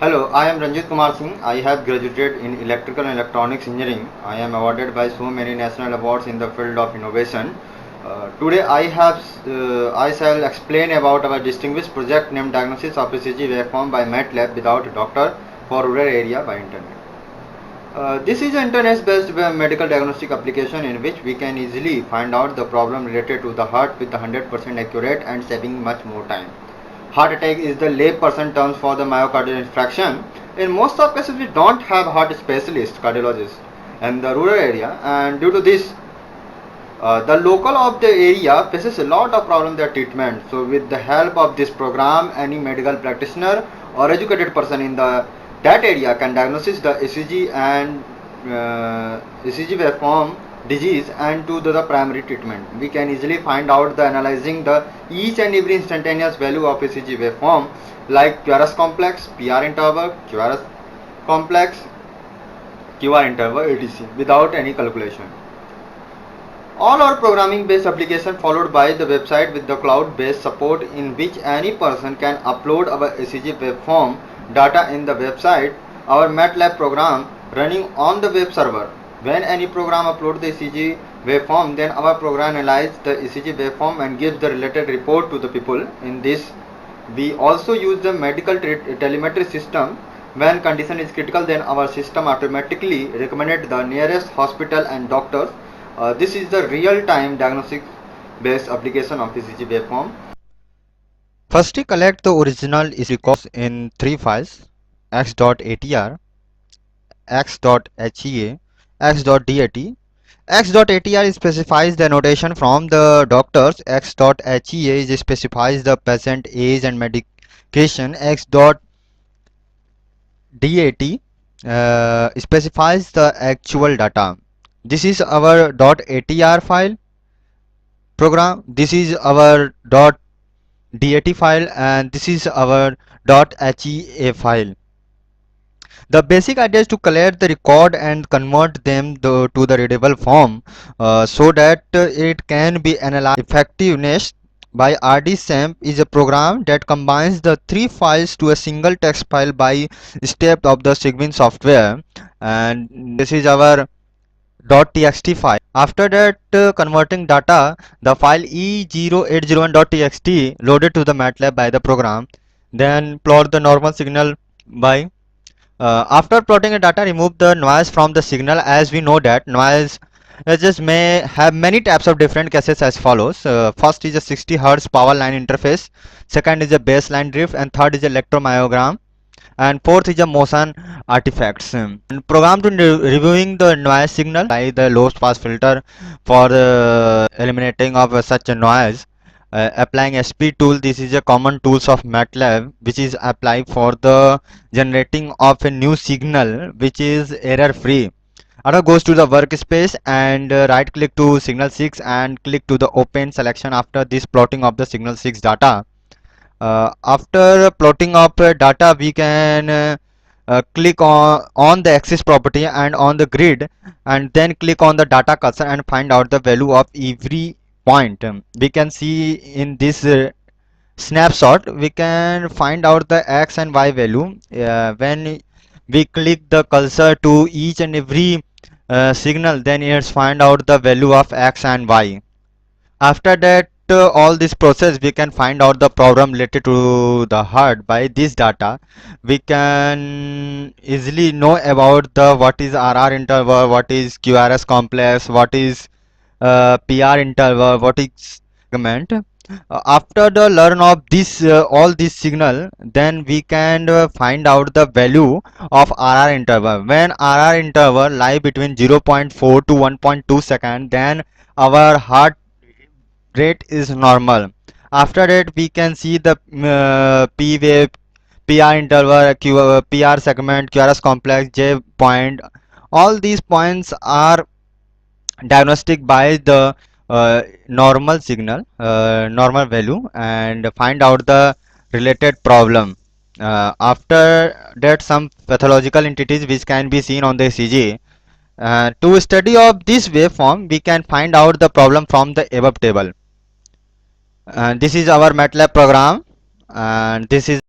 Hello, I am Ranjit Kumar Singh. I have graduated in Electrical and Electronics Engineering. I am awarded by so many national awards in the field of innovation. Today I shall explain about our distinguished project named Diagnosis of ECG Waveform by MATLAB without a doctor for rural area by internet. This is an internet-based medical diagnostic application in which we can easily find out the problem related to the heart with 100% accurate and saving much more time. Heart attack is the layperson terms for the myocardial infarction. In most of cases, we don't have heart specialist cardiologist in the rural area, and due to this, the local of the area faces a lot of problem their treatment. So, with the help of this program, any medical practitioner or educated person in that area can diagnose the ECG and ECG waveform disease and do the primary treatment. We can easily find out the analyzing the each and every instantaneous value of ECG waveform like QRS complex, PR interval, QRS complex, QR interval, etc. without any calculation. All our programming based application followed by the website with the cloud based support in which any person can upload our ECG waveform data in the website. Our MATLAB program running on the web server. When any program uploads the ECG waveform, then our program analyzes the ECG waveform and gives the related report to the people. In this, we also use the medical telemetry system. When condition is critical, then our system automatically recommended the nearest hospital and doctors. This is the real-time diagnostic based application of ECG waveform. Firstly, collect the original ECG records in three files: x.atr, x.hea, x.dat. X.atr specifies the notation from the doctors. X.hea specifies the patient age and medication. X.dat specifies the actual data. This is our .atr file program. This is our .dat file, and this is our .hea file. The basic idea is to collect the record and convert them to the readable form so that it can be analyzed. Effectiveness by RDSAMP is a program that combines the three files to a single text file by step of the Sigwin software, and this is our .txt file. After that, converting data, the file e0801.txt loaded to the MATLAB by the program, then plot the normal signal by after plotting a data, remove the noise from the signal, as we know that noise just may have many types of different cases as follows. First is a 60 Hz power line interface, second is a baseline drift, and third is electromyogram, and fourth is a motion artifacts. And program to reviewing the noise signal by the low pass filter for eliminating of such a noise. Applying SP tool, this is a common tools of MATLAB which is applied for the generating of a new signal which is error free. Now goes to the workspace and right click to signal 6 and click to the open selection after this plotting of the signal 6 data. After plotting of data, we can click on the axis property and on the grid, and then click on the data cursor and find out the value of every point. We can see in this snapshot we can find out the x and y value. When we click the cursor to each and every signal, then it's find out the value of x and y. After that, all this process we can find out the problem related to the heart. By this data we can easily know about the what is RR interval, what is QRS complex, what is PR interval, what is segment. After the learn of this all this signal, then we can find out the value of RR interval. When RR interval lie between 0.4 to 1.2 second, then our heart rate is normal. After that we can see the P wave, PR interval, PR segment, QRS complex, J point. All these points are diagnostic by the normal signal, normal value, and find out the related problem. After that, some pathological entities which can be seen on the ECG. To study of this waveform, we can find out the problem from the above table. And this is our MATLAB program, and this is